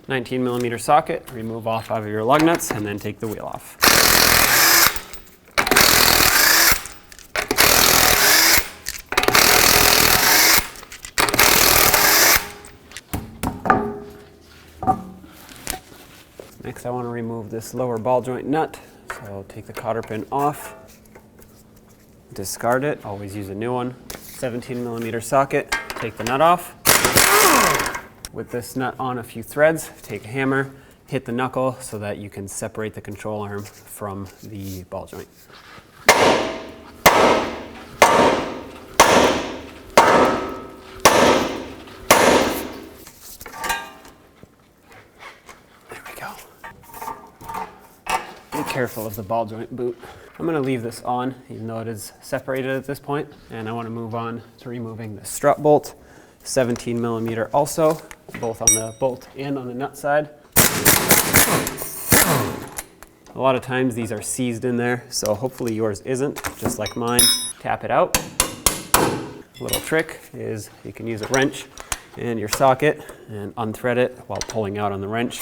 19mm socket, remove off of your lug nuts, and then take the wheel off. Next, I want to remove this lower ball joint nut. So take the cotter pin off, discard it, always use a new one. 17mm socket, take the nut off. With this nut on a few threads, take a hammer, hit the knuckle so that you can separate the control arm from the ball joint. Careful of the ball joint boot. I'm going to leave this on even though it is separated at this point, and I want to move on to removing the strut bolt, 17mm also, both on the bolt and on the nut side. A lot of times these are seized in there, so hopefully yours isn't, just like mine. Tap it out. A little trick is you can use a wrench and your socket and unthread it while pulling out on the wrench.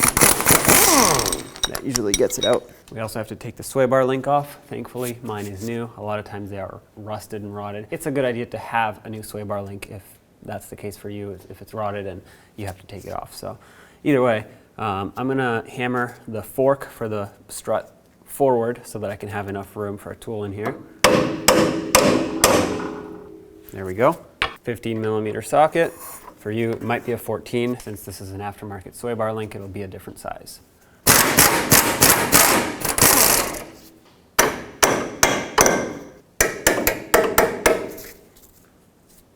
That usually gets it out. We also have to take the sway bar link off. Thankfully, mine is new. A lot of times they are rusted and rotted. It's a good idea to have a new sway bar link if that's the case for you, if it's rotted and you have to take it off. So either way, I'm gonna hammer the fork for the strut forward so that I can have enough room for a tool in here. There we go. 15mm socket. For you, it might be a 14. Since this is an aftermarket sway bar link, it'll be a different size.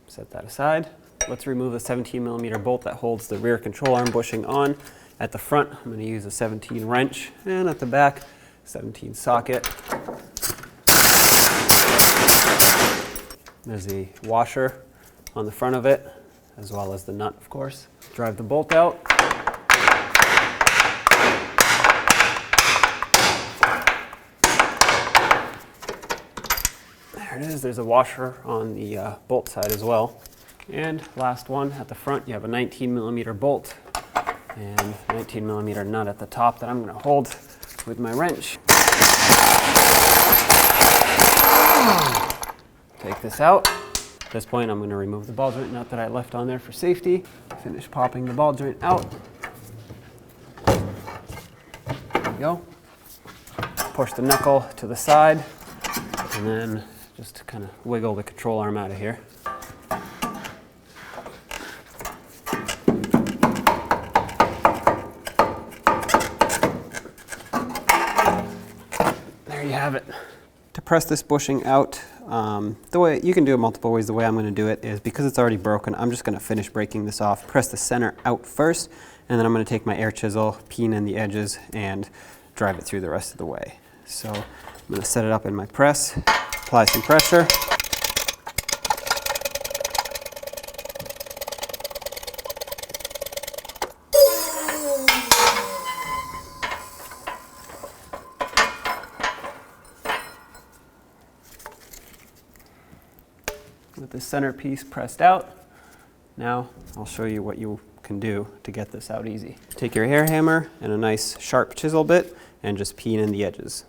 Set that aside. Let's remove the 17mm bolt that holds the rear control arm bushing on. At the front, I'm going to use a 17 wrench, and at the back, 17 socket. There's a washer on the front of it, as well as the nut, of course. Drive the bolt out. There it is. There's a washer on the bolt side as well. And last one, at the front, you have a 19mm bolt and 19mm nut at the top that I'm going to hold with my wrench. Take this out. At this point, I'm going to remove the ball joint nut that I left on there for safety. Finish popping the ball joint out. There we go. Push the knuckle to the side, and then just kind of wiggle the control arm out of here. There you have it. To press this bushing out, the way you can do it multiple ways. The way I'm going to do it is, because it's already broken, I'm just going to finish breaking this off. Press the center out first, and then I'm going to take my air chisel, peen in the edges, and drive it through the rest of the way. So I'm going to set it up in my press, apply some pressure. With the centerpiece pressed out, now I'll show you what you can do to get this out easy. Take your hair hammer and a nice sharp chisel bit and just peen in the edges.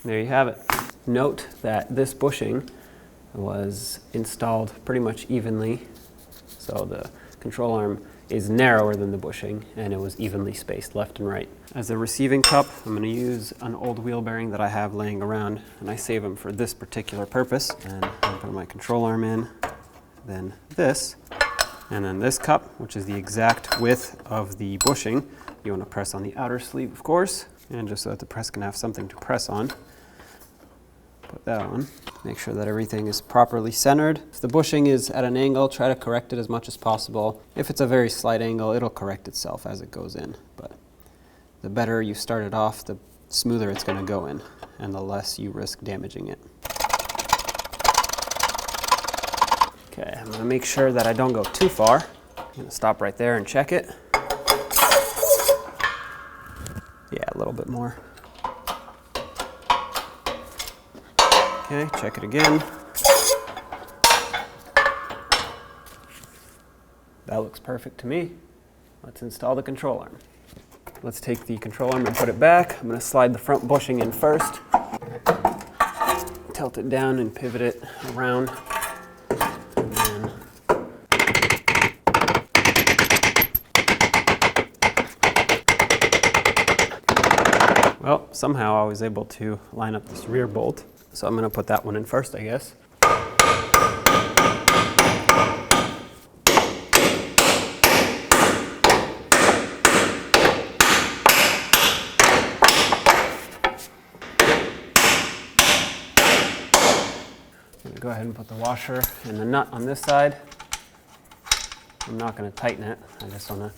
There you have it. Note that this bushing was installed pretty much evenly, so the control arm is narrower than the bushing, and it was evenly spaced left and right. As a receiving cup, I'm going to use an old wheel bearing that I have laying around, and I save them for this particular purpose. And I'll put my control arm in, then this, and then this cup, which is the exact width of the bushing. You want to press on the outer sleeve, of course, and just so that the press can have something to press on. Put that on. Make sure that everything is properly centered. If the bushing is at an angle, try to correct it as much as possible. If it's a very slight angle, it'll correct itself as it goes in. But The better you start it off, the smoother it's going to go in, and the less you risk damaging it. Okay, I'm going to make sure that I don't go too far. I'm going to stop right there and check it. Yeah, a little bit more. Okay, check it again. That looks perfect to me. Let's install the control arm. Let's take the control arm and put it back. I'm going to slide the front bushing in first. Tilt it down and pivot it around. And then well, somehow I was able to line up this rear bolt. So I'm going to put that one in first, I guess. Go ahead and put the washer and the nut on this side. I'm not going to tighten it. I just want to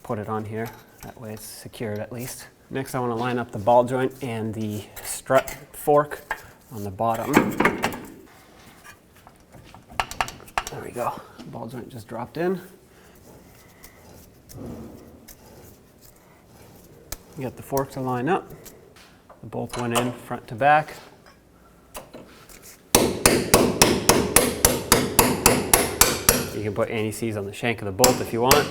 put it on here. That way it's secured at least. Next I want to line up the ball joint and the strut fork on the bottom. There we go. The ball joint just dropped in. Get the fork to line up. The bolt went in front to back. You can put anti-seize on the shank of the bolt if you want.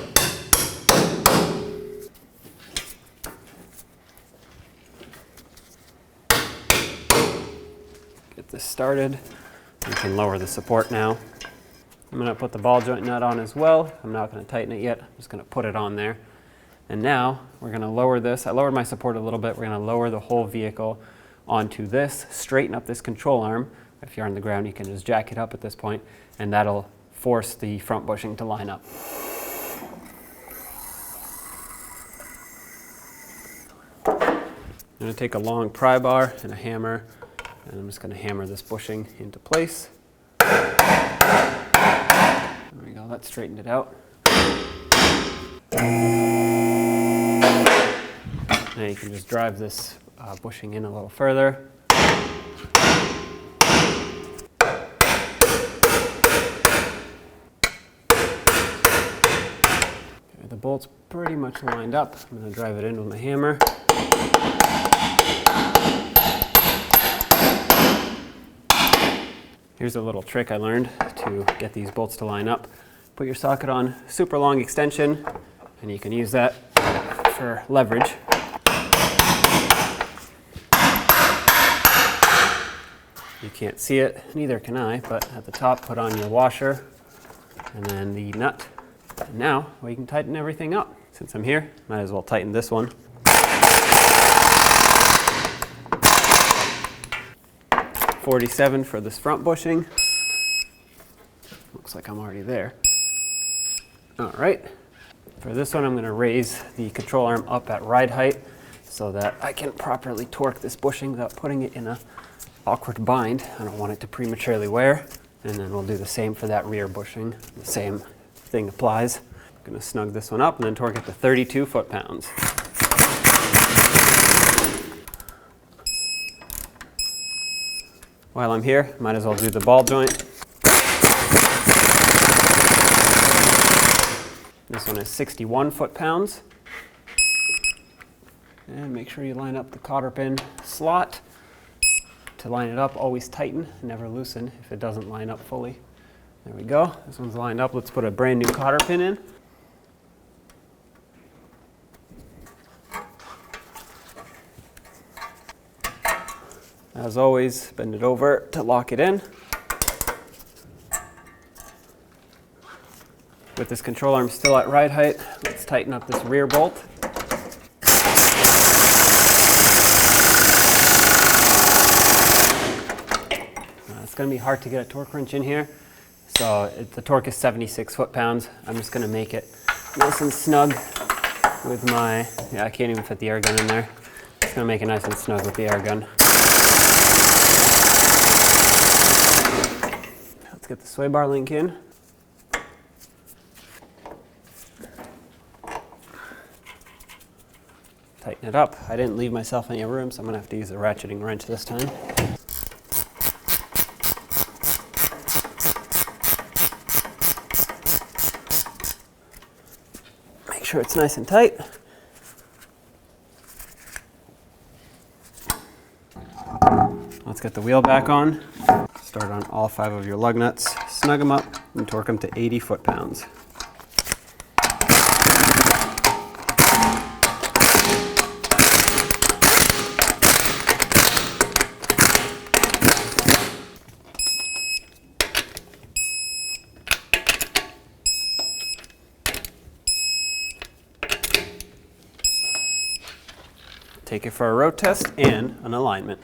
Get this started. You can lower the support now. I'm going to put the ball joint nut on as well. I'm not going to tighten it yet. I'm just going to put it on there. And now we're going to lower this. I lowered my support a little bit. We're going to lower the whole vehicle onto this, straighten up this control arm. If you're on the ground, you can just jack it up at this point, and that'll force the front bushing to line up. I'm going to take a long pry bar and a hammer, and I'm just going to hammer this bushing into place. There we go, that straightened it out. Now you can just drive this bushing in a little further. The bolt's pretty much lined up. I'm going to drive it in with my hammer. Here's a little trick I learned to get these bolts to line up. Put your socket on super long extension, and you can use that for leverage. You can't see it, neither can I, but at the top put on your washer and then the nut. And now we can tighten everything up. Since I'm here, might as well tighten this one. .47 for this front bushing. Looks like I'm already there. All right. For this one, I'm going to raise the control arm up at ride height so that I can properly torque this bushing without putting it in an awkward bind. I don't want it to prematurely wear. And then we'll do the same for that rear bushing. The same thing applies. I'm going to snug this one up and then torque it to 32 foot-pounds. While I'm here, might as well do the ball joint. This one is 61 foot-pounds. And make sure you line up the cotter pin slot. To line it up, always tighten, never loosen if it doesn't line up fully. There we go. This one's lined up. Let's put a brand new cotter pin in. As always, bend it over to lock it in. With this control arm still at ride height, let's tighten up this rear bolt. It's going to be hard to get a torque wrench in here. So the torque is 76 foot-pounds. I'm just going to make it nice and snug with my, yeah, I can't even fit the air gun in there. Just going to make it nice and snug with the air gun. Let's get the sway bar link in. tighten it up. I didn't leave myself any room, so I'm gonna have to use a ratcheting wrench this time. Make sure it's nice and tight. Let's get the wheel back on. Start on all 5 of your lug nuts, snug them up, and torque them to 80 foot-pounds. Take it for a road test and an alignment.